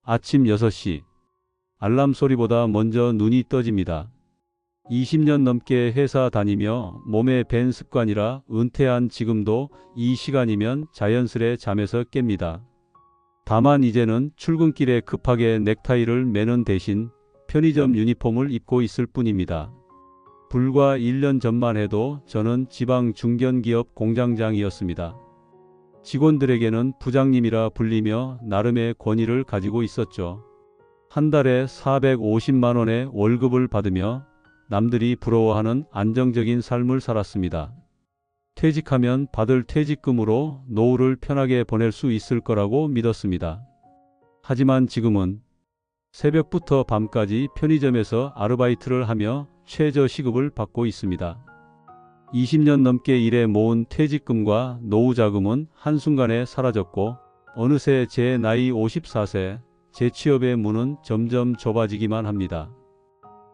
아침 6시. 알람 소리보다 먼저 눈이 떠집니다. 20년 넘게 회사 다니며 몸에 밴 습관이라 은퇴한 지금도 이 시간이면 자연스레 잠에서 깹니다. 다만 이제는 출근길에 급하게 넥타이를 매는 대신 편의점 유니폼을 입고 있을 뿐입니다. 불과 1년 전만 해도 저는 지방 중견기업 공장장이었습니다. 직원들에게는 부장님이라 불리며 나름의 권위를 가지고 있었죠. 한 달에 450만 원의 월급을 받으며 남들이 부러워하는 안정적인 삶을 살았습니다. 퇴직하면 받을 퇴직금으로 노후를 편하게 보낼 수 있을 거라고 믿었습니다. 하지만 지금은 새벽부터 밤까지 편의점에서 아르바이트를 하며 최저 시급을 받고 있습니다. 20년 넘게 일해 모은 퇴직금과 노후 자금은 한순간에 사라졌고 어느새 제 나이 54세, 재취업의 문은 점점 좁아지기만 합니다.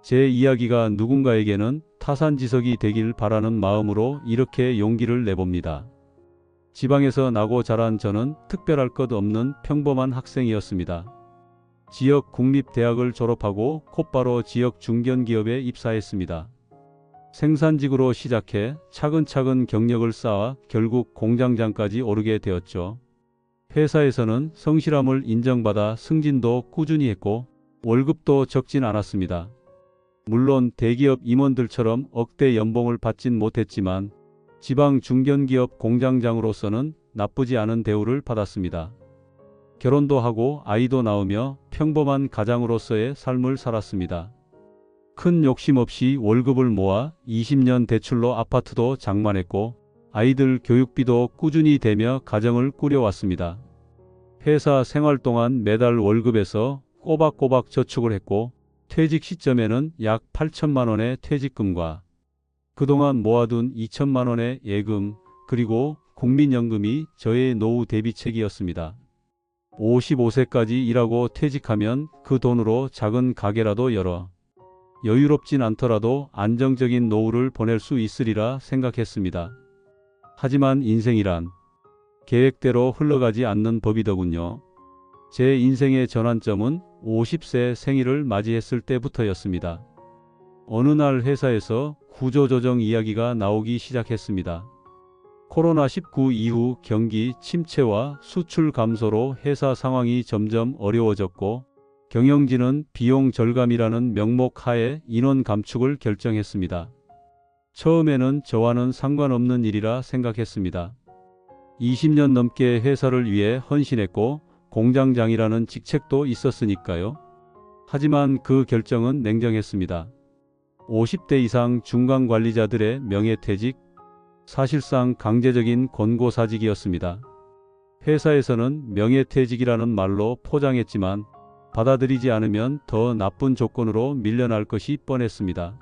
제 이야기가 누군가에게는 타산지석이 되길 바라는 마음으로 이렇게 용기를 내봅니다. 지방에서 나고 자란 저는 특별할 것 없는 평범한 학생이었습니다. 지역 국립대학을 졸업하고 곧바로 지역 중견기업에 입사했습니다. 생산직으로 시작해 차근차근 경력을 쌓아 결국 공장장까지 오르게 되었죠. 회사에서는 성실함을 인정받아 승진도 꾸준히 했고 월급도 적진 않았습니다. 물론 대기업 임원들처럼 억대 연봉을 받진 못했지만 지방 중견기업 공장장으로서는 나쁘지 않은 대우를 받았습니다. 결혼도 하고 아이도 낳으며 평범한 가장으로서의 삶을 살았습니다. 큰 욕심 없이 월급을 모아 20년 대출로 아파트도 장만했고 아이들 교육비도 꾸준히 대며 가정을 꾸려왔습니다. 회사 생활 동안 매달 월급에서 꼬박꼬박 저축을 했고 퇴직 시점에는 약 8천만 원의 퇴직금과 그동안 모아둔 2천만 원의 예금 그리고 국민연금이 저의 노후 대비책이었습니다. 55세까지 일하고 퇴직하면 그 돈으로 작은 가게라도 열어 여유롭진 않더라도 안정적인 노후를 보낼 수 있으리라 생각했습니다. 하지만 인생이란 계획대로 흘러가지 않는 법이더군요. 제 인생의 전환점은 50세 생일을 맞이했을 때부터였습니다. 어느 날 회사에서 구조조정 이야기가 나오기 시작했습니다. 코로나19 이후 경기 침체와 수출 감소로 회사 상황이 점점 어려워졌고 경영진은 비용 절감이라는 명목 하에 인원 감축을 결정했습니다. 처음에는 저와는 상관없는 일이라 생각했습니다. 20년 넘게 회사를 위해 헌신했고 공장장이라는 직책도 있었으니까요. 하지만 그 결정은 냉정했습니다. 50대 이상 중간 관리자들의 명예퇴직, 사실상 강제적인 권고사직이었습니다. 회사에서는 명예퇴직이라는 말로 포장했지만 받아들이지 않으면 더 나쁜 조건으로 밀려날 것이 뻔했습니다.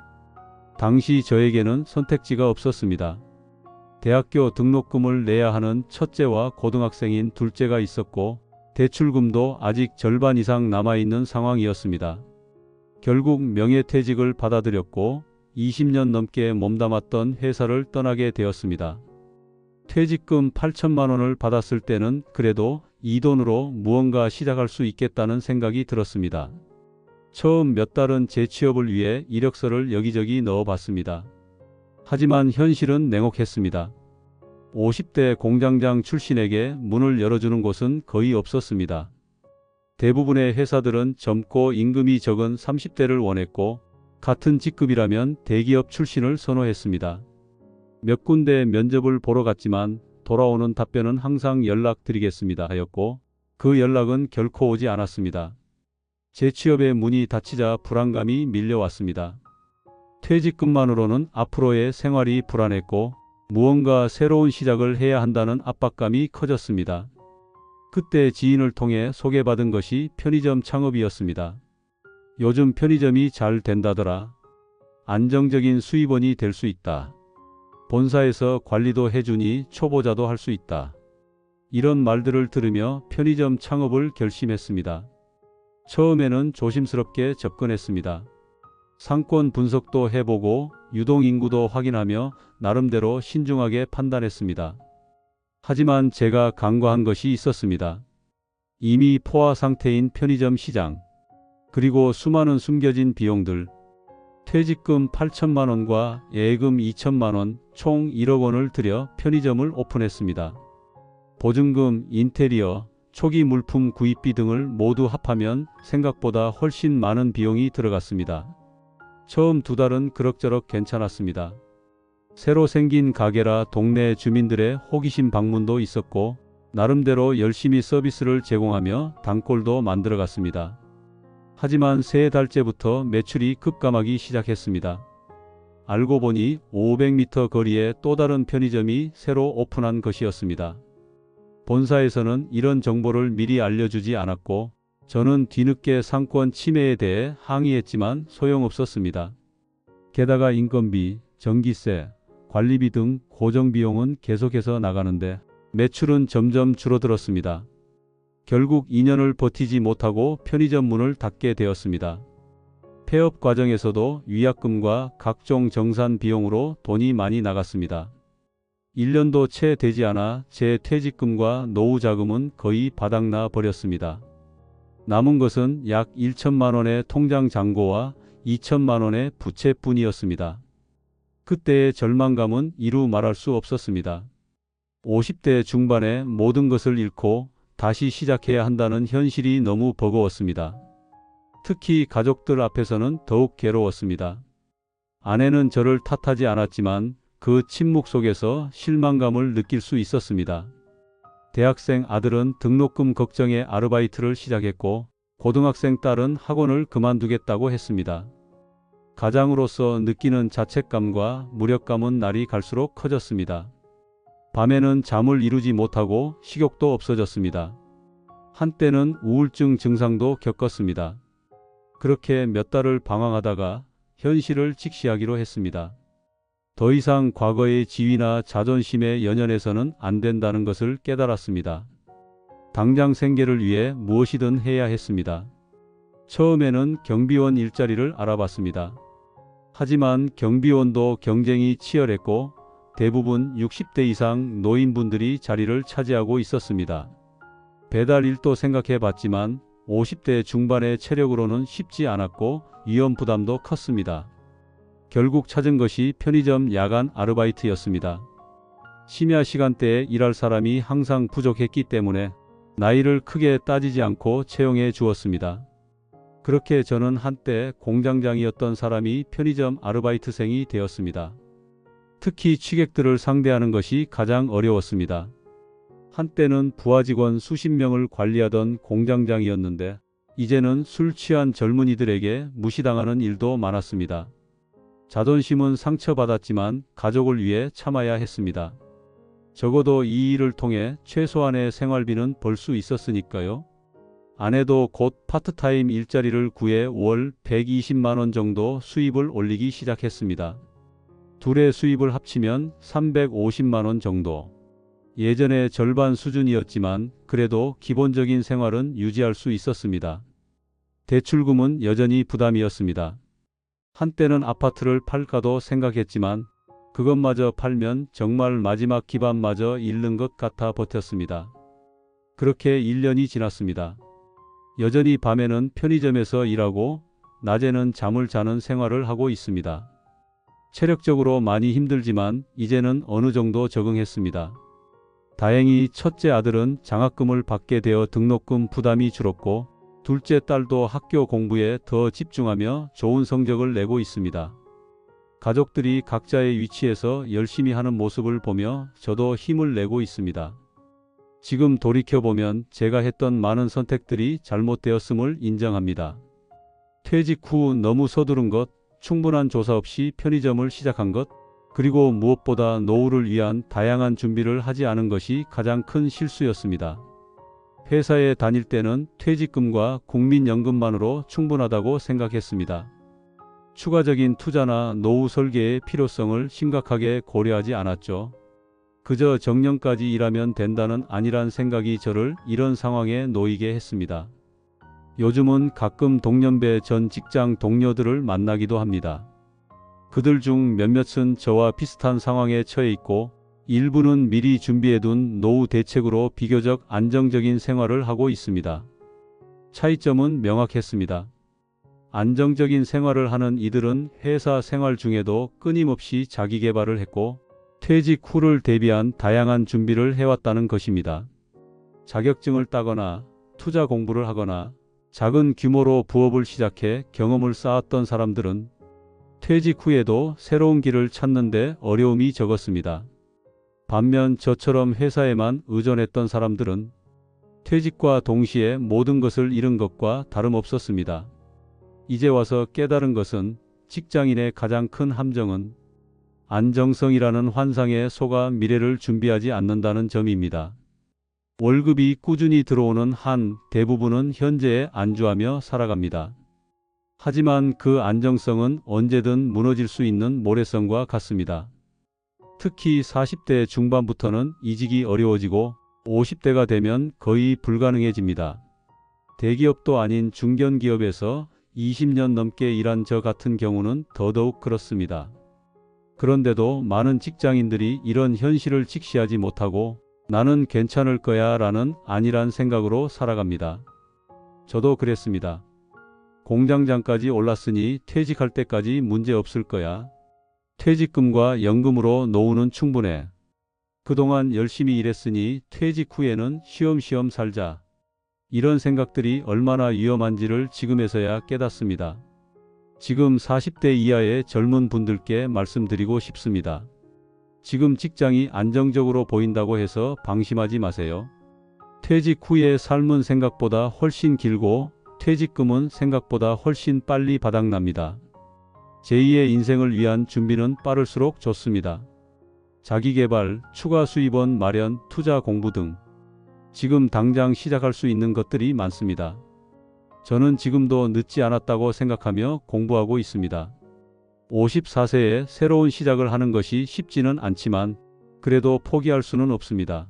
당시 저에게는 선택지가 없었습니다. 대학교 등록금을 내야 하는 첫째와 고등학생인 둘째가 있었고 대출금도 아직 절반 이상 남아있는 상황이었습니다. 결국 명예퇴직을 받아들였고 20년 넘게 몸담았던 회사를 떠나게 되었습니다. 퇴직금 8천만 원을 받았을 때는 그래도 이 돈으로 무언가 시작할 수 있겠다는 생각이 들었습니다. 처음 몇 달은 재취업을 위해 이력서를 여기저기 넣어봤습니다. 하지만 현실은 냉혹했습니다. 50대 공장장 출신에게 문을 열어주는 곳은 거의 없었습니다. 대부분의 회사들은 젊고 임금이 적은 30대를 원했고 같은 직급이라면 대기업 출신을 선호했습니다. 몇 군데 면접을 보러 갔지만 돌아오는 답변은 항상 연락드리겠습니다 하였고 그 연락은 결코 오지 않았습니다. 재취업의 문이 닫히자 불안감이 밀려왔습니다. 퇴직금만으로는 앞으로의 생활이 불안했고 무언가 새로운 시작을 해야 한다는 압박감이 커졌습니다. 그때 지인을 통해 소개받은 것이 편의점 창업이었습니다. 요즘 편의점이 잘 된다더라. 안정적인 수입원이 될 수 있다. 본사에서 관리도 해주니 초보자도 할 수 있다. 이런 말들을 들으며 편의점 창업을 결심했습니다. 처음에는 조심스럽게 접근했습니다. 상권 분석도 해보고 유동인구도 확인하며 나름대로 신중하게 판단했습니다. 하지만 제가 간과한 것이 있었습니다. 이미 포화 상태인 편의점 시장, 그리고 수많은 숨겨진 비용들, 퇴직금 8천만 원과 예금 2천만 원, 총 1억 원을 들여 편의점을 오픈했습니다. 보증금, 인테리어, 초기 물품 구입비 등을 모두 합하면 생각보다 훨씬 많은 비용이 들어갔습니다. 처음 2달은 그럭저럭 괜찮았습니다. 새로 생긴 가게라 동네 주민들의 호기심 방문도 있었고 나름대로 열심히 서비스를 제공하며 단골도 만들어갔습니다. 하지만 3달째부터 매출이 급감하기 시작했습니다. 알고 보니 500m 거리에 또 다른 편의점이 새로 오픈한 것이었습니다. 본사에서는 이런 정보를 미리 알려주지 않았고 저는 뒤늦게 상권 침해에 대해 항의했지만 소용없었습니다. 게다가 인건비, 전기세, 관리비 등 고정비용은 계속해서 나가는데 매출은 점점 줄어들었습니다. 결국 2년을 버티지 못하고 편의점 문을 닫게 되었습니다. 폐업 과정에서도 위약금과 각종 정산 비용으로 돈이 많이 나갔습니다. 1년도 채 되지 않아 제 퇴직금과 노후 자금은 거의 바닥나 버렸습니다. 남은 것은 약 1천만 원의 통장 잔고와 2천만 원의 부채뿐이었습니다. 그때의 절망감은 이루 말할 수 없었습니다. 50대 중반에 모든 것을 잃고 다시 시작해야 한다는 현실이 너무 버거웠습니다. 특히 가족들 앞에서는 더욱 괴로웠습니다. 아내는 저를 탓하지 않았지만 그 침묵 속에서 실망감을 느낄 수 있었습니다. 대학생 아들은 등록금 걱정에 아르바이트를 시작했고 고등학생 딸은 학원을 그만두겠다고 했습니다. 가장으로서 느끼는 자책감과 무력감은 날이 갈수록 커졌습니다. 밤에는 잠을 이루지 못하고 식욕도 없어졌습니다. 한때는 우울증 증상도 겪었습니다. 그렇게 몇 달을 방황하다가 현실을 직시하기로 했습니다. 더 이상 과거의 지위나 자존심에 연연해서는 안 된다는 것을 깨달았습니다. 당장 생계를 위해 무엇이든 해야 했습니다. 처음에는 경비원 일자리를 알아봤습니다. 하지만 경비원도 경쟁이 치열했고 대부분 60대 이상 노인분들이 자리를 차지하고 있었습니다. 배달 일도 생각해 봤지만 50대 중반의 체력으로는 쉽지 않았고 위험 부담도 컸습니다. 결국 찾은 것이 편의점 야간 아르바이트였습니다. 심야 시간대에 일할 사람이 항상 부족했기 때문에 나이를 크게 따지지 않고 채용해 주었습니다. 그렇게 저는 한때 공장장이었던 사람이 편의점 아르바이트생이 되었습니다. 특히 취객들을 상대하는 것이 가장 어려웠습니다. 한때는 부하 직원 수십 명을 관리하던 공장장이었는데 이제는 술 취한 젊은이들에게 무시당하는 일도 많았습니다. 자존심은 상처받았지만 가족을 위해 참아야 했습니다. 적어도 이 일을 통해 최소한의 생활비는 벌 수 있었으니까요. 아내도 곧 파트타임 일자리를 구해 월 120만 원 정도 수입을 올리기 시작했습니다. 둘의 수입을 합치면 350만 원 정도. 예전의 절반 수준이었지만 그래도 기본적인 생활은 유지할 수 있었습니다. 대출금은 여전히 부담이었습니다. 한때는 아파트를 팔까도 생각했지만 그것마저 팔면 정말 마지막 기반마저 잃는 것 같아 버텼습니다. 그렇게 1년이 지났습니다. 여전히 밤에는 편의점에서 일하고 낮에는 잠을 자는 생활을 하고 있습니다. 체력적으로 많이 힘들지만 이제는 어느 정도 적응했습니다. 다행히 첫째 아들은 장학금을 받게 되어 등록금 부담이 줄었고 둘째 딸도 학교 공부에 더 집중하며 좋은 성적을 내고 있습니다. 가족들이 각자의 위치에서 열심히 하는 모습을 보며 저도 힘을 내고 있습니다. 지금 돌이켜보면 제가 했던 많은 선택들이 잘못되었음을 인정합니다. 퇴직 후 너무 서두른 것, 충분한 조사 없이 편의점을 시작한 것, 그리고 무엇보다 노후를 위한 다양한 준비를 하지 않은 것이 가장 큰 실수였습니다. 회사에 다닐 때는 퇴직금과 국민연금만으로 충분하다고 생각했습니다. 추가적인 투자나 노후 설계의 필요성을 심각하게 고려하지 않았죠. 그저 정년까지 일하면 된다는 안일한 생각이 저를 이런 상황에 놓이게 했습니다. 요즘은 가끔 동년배 전 직장 동료들을 만나기도 합니다. 그들 중 몇몇은 저와 비슷한 상황에 처해 있고 일부는 미리 준비해둔 노후 대책으로 비교적 안정적인 생활을 하고 있습니다. 차이점은 명확했습니다. 안정적인 생활을 하는 이들은 회사 생활 중에도 끊임없이 자기 개발을 했고 퇴직 후를 대비한 다양한 준비를 해왔다는 것입니다. 자격증을 따거나 투자 공부를 하거나 작은 규모로 부업을 시작해 경험을 쌓았던 사람들은 퇴직 후에도 새로운 길을 찾는데 어려움이 적었습니다. 반면 저처럼 회사에만 의존했던 사람들은 퇴직과 동시에 모든 것을 잃은 것과 다름없었습니다. 이제 와서 깨달은 것은 직장인의 가장 큰 함정은 안정성이라는 환상에 속아 미래를 준비하지 않는다는 점입니다. 월급이 꾸준히 들어오는 한 대부분은 현재에 안주하며 살아갑니다. 하지만 그 안정성은 언제든 무너질 수 있는 모래성과 같습니다. 특히 40대 중반부터는 이직이 어려워지고 50대가 되면 거의 불가능해집니다. 대기업도 아닌 중견기업에서 20년 넘게 일한 저 같은 경우는 더더욱 그렇습니다. 그런데도 많은 직장인들이 이런 현실을 직시하지 못하고 나는 괜찮을 거야 라는 안일한 생각으로 살아갑니다. 저도 그랬습니다. 공장장까지 올랐으니 퇴직할 때까지 문제 없을 거야. 퇴직금과 연금으로 노후는 충분해. 그동안 열심히 일했으니 퇴직 후에는 쉬엄쉬엄 살자. 이런 생각들이 얼마나 위험한지를 지금에서야 깨닫습니다. 지금 40대 이하의 젊은 분들께 말씀드리고 싶습니다. 지금 직장이 안정적으로 보인다고 해서 방심하지 마세요. 퇴직 후의 삶은 생각보다 훨씬 길고 퇴직금은 생각보다 훨씬 빨리 바닥납니다. 제2의 인생을 위한 준비는 빠를수록 좋습니다. 자기개발, 추가 수입원 마련, 투자 공부 등 지금 당장 시작할 수 있는 것들이 많습니다. 저는 지금도 늦지 않았다고 생각하며 공부하고 있습니다. 54세에 새로운 시작을 하는 것이 쉽지는 않지만 그래도 포기할 수는 없습니다.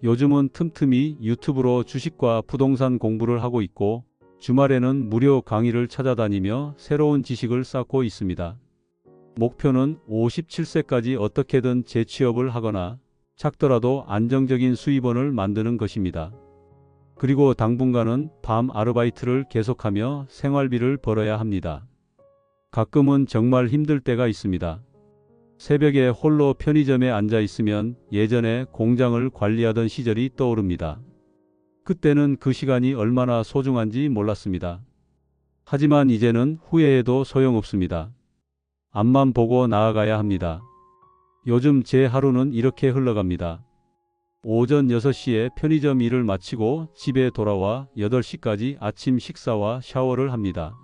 요즘은 틈틈이 유튜브로 주식과 부동산 공부를 하고 있고 주말에는 무료 강의를 찾아다니며 새로운 지식을 쌓고 있습니다. 목표는 57세까지 어떻게든 재취업을 하거나 작더라도 안정적인 수입원을 만드는 것입니다. 그리고 당분간은 밤 아르바이트를 계속하며 생활비를 벌어야 합니다. 가끔은 정말 힘들 때가 있습니다. 새벽에 홀로 편의점에 앉아 있으면 예전에 공장을 관리하던 시절이 떠오릅니다. 그때는 그 시간이 얼마나 소중한지 몰랐습니다. 하지만 이제는 후회해도 소용없습니다. 앞만 보고 나아가야 합니다. 요즘 제 하루는 이렇게 흘러갑니다. 오전 6시에 편의점 일을 마치고 집에 돌아와 8시까지 아침 식사와 샤워를 합니다.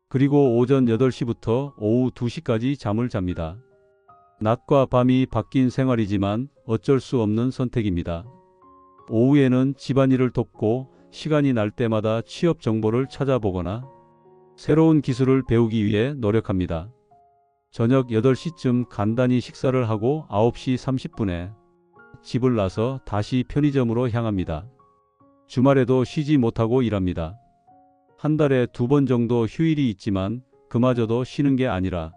그리고 오전 8시부터 오후 2시까지 잠을 잡니다. 낮과 밤이 바뀐 생활이지만 어쩔 수 없는 선택입니다. 오후에는 집안일을 돕고 시간이 날 때마다 취업 정보를 찾아보거나 새로운 기술을 배우기 위해 노력합니다. 저녁 8시쯤 간단히 식사를 하고 9시 30분에 집을 나서 다시 편의점으로 향합니다. 주말에도 쉬지 못하고 일합니다. 한 달에 2번 정도 휴일이 있지만 그마저도 쉬는 게 아니라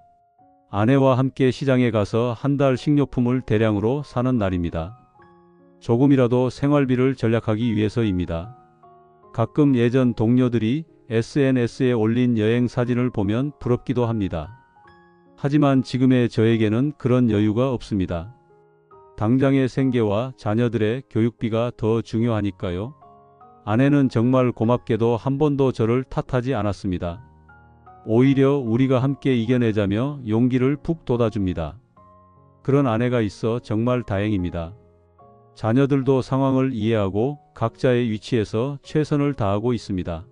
아내와 함께 시장에 가서 한 달 식료품을 대량으로 사는 날입니다. 조금이라도 생활비를 절약하기 위해서입니다. 가끔 예전 동료들이 SNS에 올린 여행 사진을 보면 부럽기도 합니다. 하지만 지금의 저에게는 그런 여유가 없습니다. 당장의 생계와 자녀들의 교육비가 더 중요하니까요. 아내는 정말 고맙게도 한 번도 저를 탓하지 않았습니다. 오히려 우리가 함께 이겨내자며 용기를 푹 돋아줍니다. 그런 아내가 있어 정말 다행입니다. 자녀들도 상황을 이해하고 각자의 위치에서 최선을 다하고 있습니다.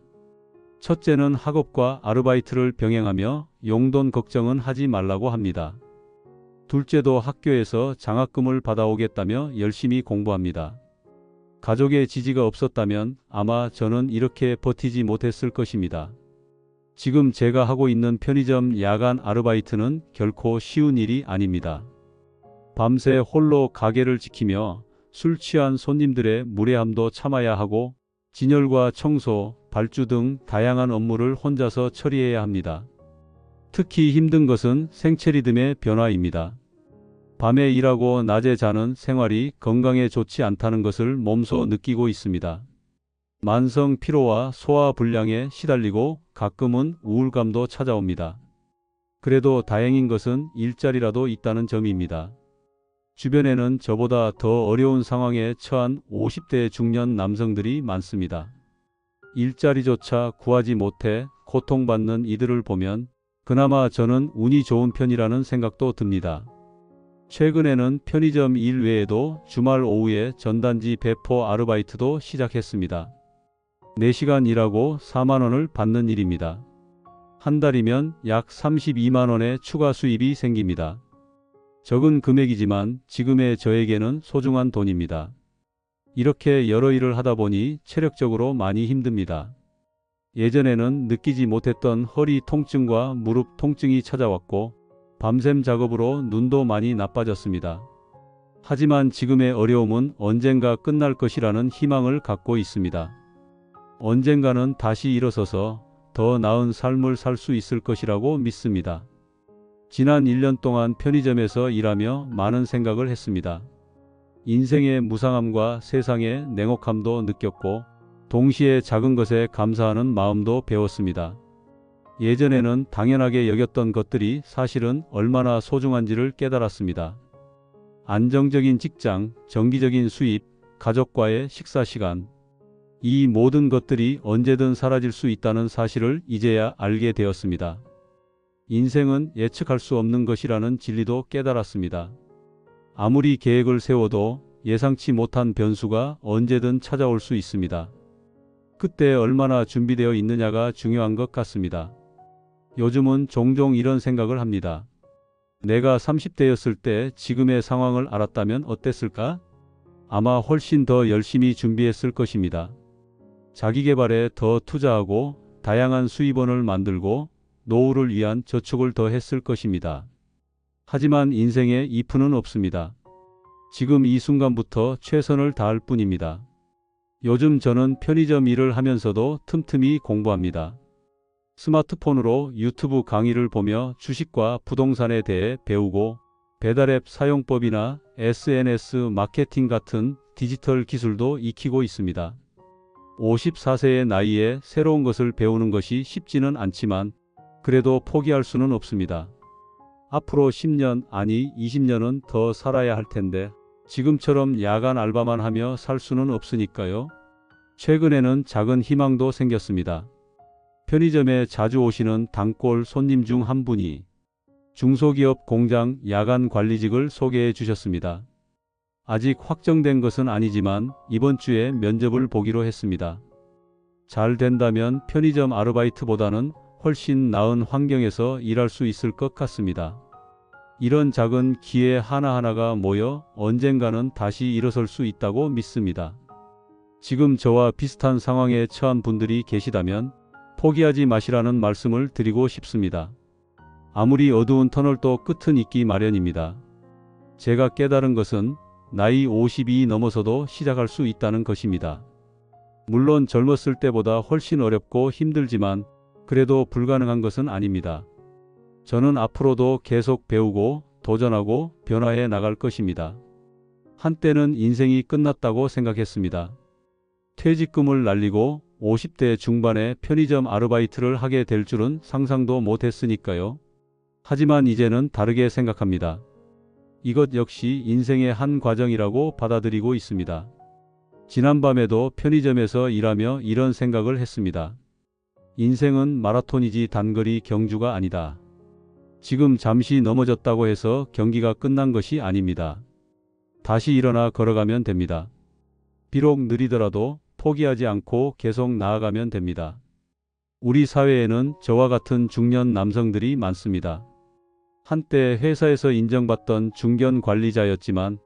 첫째는 학업과 아르바이트를 병행하며 용돈 걱정은 하지 말라고 합니다. 둘째도 학교에서 장학금을 받아오겠다며 열심히 공부합니다. 가족의 지지가 없었다면 아마 저는 이렇게 버티지 못했을 것입니다. 지금 제가 하고 있는 편의점 야간 아르바이트는 결코 쉬운 일이 아닙니다. 밤새 홀로 가게를 지키며 술 취한 손님들의 무례함도 참아야 하고 진열과 청소, 발주 등 다양한 업무를 혼자서 처리해야 합니다. 특히 힘든 것은 생체 리듬의 변화입니다. 밤에 일하고 낮에 자는 생활이 건강에 좋지 않다는 것을 몸소 느끼고 있습니다. 만성 피로와 소화 불량에 시달리고 가끔은 우울감도 찾아옵니다. 그래도 다행인 것은 일자리라도 있다는 점입니다. 주변에는 저보다 더 어려운 상황에 처한 50대 중년 남성들이 많습니다. 일자리조차 구하지 못해 고통받는 이들을 보면 그나마 저는 운이 좋은 편이라는 생각도 듭니다. 최근에는 편의점 일 외에도 주말 오후에 전단지 배포 아르바이트도 시작했습니다. 4시간 일하고 4만 원을 받는 일입니다. 한 달이면 약 32만 원의 추가 수입이 생깁니다. 적은 금액이지만 지금의 저에게는 소중한 돈입니다. 이렇게 여러 일을 하다 보니 체력적으로 많이 힘듭니다. 예전에는 느끼지 못했던 허리 통증과 무릎 통증이 찾아왔고 밤샘 작업으로 눈도 많이 나빠졌습니다. 하지만 지금의 어려움은 언젠가 끝날 것이라는 희망을 갖고 있습니다. 언젠가는 다시 일어서서 더 나은 삶을 살 수 있을 것이라고 믿습니다. 지난 1년 동안 편의점에서 일하며 많은 생각을 했습니다. 인생의 무상함과 세상의 냉혹함도 느꼈고 동시에 작은 것에 감사하는 마음도 배웠습니다. 예전에는 당연하게 여겼던 것들이 사실은 얼마나 소중한지를 깨달았습니다. 안정적인 직장, 정기적인 수입, 가족과의 식사 시간. 이 모든 것들이 언제든 사라질 수 있다는 사실을 이제야 알게 되었습니다. 인생은 예측할 수 없는 것이라는 진리도 깨달았습니다. 아무리 계획을 세워도 예상치 못한 변수가 언제든 찾아올 수 있습니다. 그때 얼마나 준비되어 있느냐가 중요한 것 같습니다. 요즘은 종종 이런 생각을 합니다. 내가 30대였을 때 지금의 상황을 알았다면 어땠을까? 아마 훨씬 더 열심히 준비했을 것입니다. 자기계발에 더 투자하고 다양한 수입원을 만들고 노후를 위한 저축을 더 했을 것입니다. 하지만 인생에 2푼은 없습니다. 지금 이 순간부터 최선을 다할 뿐입니다. 요즘 저는 편의점 일을 하면서도 틈틈이 공부합니다. 스마트폰으로 유튜브 강의를 보며 주식과 부동산에 대해 배우고 배달앱 사용법이나 SNS 마케팅 같은 디지털 기술도 익히고 있습니다. 54세의 나이에 새로운 것을 배우는 것이 쉽지는 않지만 그래도 포기할 수는 없습니다. 앞으로 10년, 아니 20년은 더 살아야 할 텐데 지금처럼 야간 알바만 하며 살 수는 없으니까요. 최근에는 작은 희망도 생겼습니다. 편의점에 자주 오시는 단골 손님 중 한 분이 중소기업 공장 야간 관리직을 소개해 주셨습니다. 아직 확정된 것은 아니지만 이번 주에 면접을 보기로 했습니다. 잘 된다면 편의점 아르바이트보다는 훨씬 나은 환경에서 일할 수 있을 것 같습니다. 이런 작은 기회 하나하나가 모여 언젠가는 다시 일어설 수 있다고 믿습니다. 지금 저와 비슷한 상황에 처한 분들이 계시다면 포기하지 마시라는 말씀을 드리고 싶습니다. 아무리 어두운 터널도 끝은 있기 마련입니다. 제가 깨달은 것은 나이 50이 넘어서도 시작할 수 있다는 것입니다. 물론 젊었을 때보다 훨씬 어렵고 힘들지만 그래도 불가능한 것은 아닙니다. 저는 앞으로도 계속 배우고 도전하고 변화해 나갈 것입니다. 한때는 인생이 끝났다고 생각했습니다. 퇴직금을 날리고 50대 중반에 편의점 아르바이트를 하게 될 줄은 상상도 못했으니까요. 하지만 이제는 다르게 생각합니다. 이것 역시 인생의 한 과정이라고 받아들이고 있습니다. 지난밤에도 편의점에서 일하며 이런 생각을 했습니다. 인생은 마라톤이지 단거리 경주가 아니다. 지금 잠시 넘어졌다고 해서 경기가 끝난 것이 아닙니다. 다시 일어나 걸어가면 됩니다. 비록 느리더라도 포기하지 않고 계속 나아가면 됩니다. 우리 사회에는 저와 같은 중년 남성들이 많습니다. 한때 회사에서 인정받던 중견 관리자였지만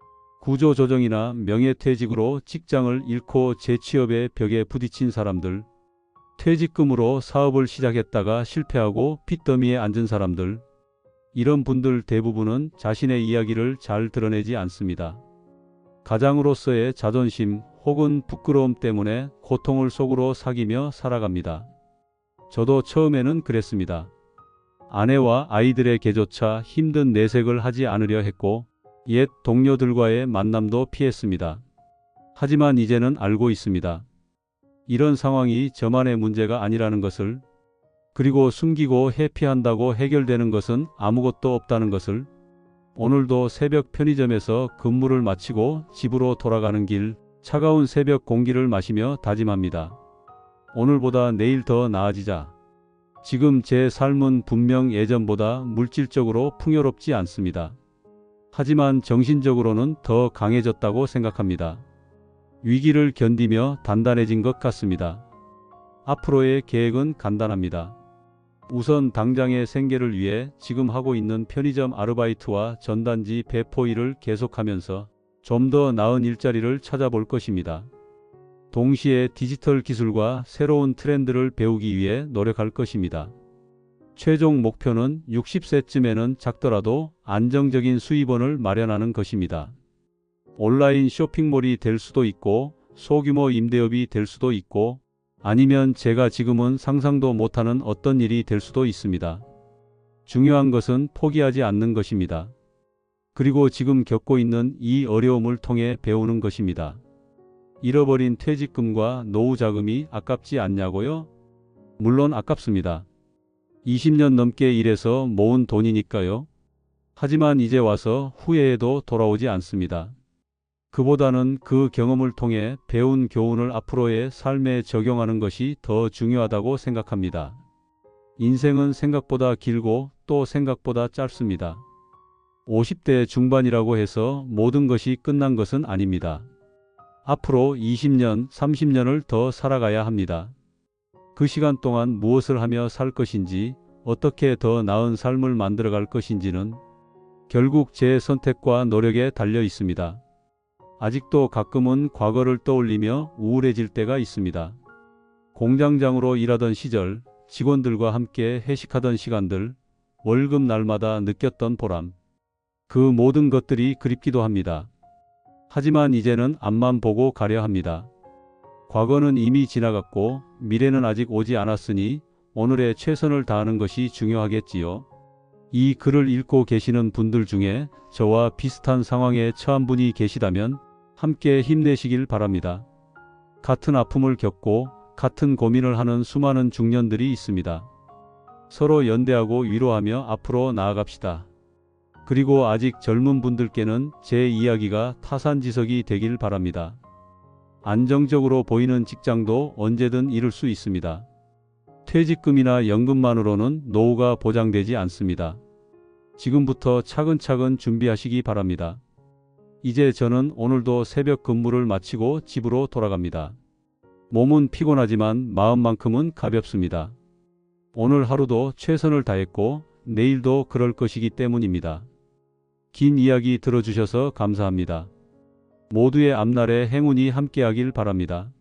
구조조정이나 명예퇴직으로 직장을 잃고 재취업의 벽에 부딪힌 사람들, 퇴직금으로 사업을 시작했다가 실패하고 빚더미에 앉은 사람들, 이런 분들 대부분은 자신의 이야기를 잘 드러내지 않습니다. 가장으로서의 자존심 혹은 부끄러움 때문에 고통을 속으로 삭이며 살아갑니다. 저도 처음에는 그랬습니다. 아내와 아이들의 개조차 힘든 내색을 하지 않으려 했고 옛 동료들과의 만남도 피했습니다. 하지만 이제는 알고 있습니다. 이런 상황이 저만의 문제가 아니라는 것을, 그리고 숨기고 회피한다고 해결되는 것은 아무것도 없다는 것을. 오늘도 새벽 편의점에서 근무를 마치고 집으로 돌아가는 길, 차가운 새벽 공기를 마시며 다짐합니다. 오늘보다 내일 더 나아지자. 지금 제 삶은 분명 예전보다 물질적으로 풍요롭지 않습니다. 하지만 정신적으로는 더 강해졌다고 생각합니다. 위기를 견디며 단단해진 것 같습니다. 앞으로의 계획은 간단합니다. 우선 당장의 생계를 위해 지금 하고 있는 편의점 아르바이트와 전단지 배포 일을 계속하면서 좀 더 나은 일자리를 찾아볼 것입니다. 동시에 디지털 기술과 새로운 트렌드를 배우기 위해 노력할 것입니다. 최종 목표는 60세쯤에는 작더라도 안정적인 수입원을 마련하는 것입니다. 온라인 쇼핑몰이 될 수도 있고, 소규모 임대업이 될 수도 있고, 아니면 제가 지금은 상상도 못하는 어떤 일이 될 수도 있습니다. 중요한 것은 포기하지 않는 것입니다. 그리고 지금 겪고 있는 이 어려움을 통해 배우는 것입니다. 잃어버린 퇴직금과 노후 자금이 아깝지 않냐고요? 물론 아깝습니다. 20년 넘게 일해서 모은 돈이니까요. 하지만 이제 와서 후회해도 돌아오지 않습니다. 그보다는 그 경험을 통해 배운 교훈을 앞으로의 삶에 적용하는 것이 더 중요하다고 생각합니다. 인생은 생각보다 길고 또 생각보다 짧습니다. 50대 중반이라고 해서 모든 것이 끝난 것은 아닙니다. 앞으로 20년, 30년을 더 살아가야 합니다. 그 시간 동안 무엇을 하며 살 것인지, 어떻게 더 나은 삶을 만들어갈 것인지는 결국 제 선택과 노력에 달려 있습니다. 아직도 가끔은 과거를 떠올리며 우울해질 때가 있습니다. 공장장으로 일하던 시절, 직원들과 함께 회식하던 시간들, 월급 날마다 느꼈던 보람. 그 모든 것들이 그립기도 합니다. 하지만 이제는 앞만 보고 가려 합니다. 과거는 이미 지나갔고 미래는 아직 오지 않았으니 오늘에 최선을 다하는 것이 중요하겠지요. 이 글을 읽고 계시는 분들 중에 저와 비슷한 상황에 처한 분이 계시다면 함께 힘내시길 바랍니다. 같은 아픔을 겪고 같은 고민을 하는 수많은 중년들이 있습니다. 서로 연대하고 위로하며 앞으로 나아갑시다. 그리고 아직 젊은 분들께는 제 이야기가 타산지석이 되길 바랍니다. 안정적으로 보이는 직장도 언제든 잃을 수 있습니다. 퇴직금이나 연금만으로는 노후가 보장되지 않습니다. 지금부터 차근차근 준비하시기 바랍니다. 이제 저는 오늘도 새벽 근무를 마치고 집으로 돌아갑니다. 몸은 피곤하지만 마음만큼은 가볍습니다. 오늘 하루도 최선을 다했고 내일도 그럴 것이기 때문입니다. 긴 이야기 들어주셔서 감사합니다. 모두의 앞날에 행운이 함께하길 바랍니다.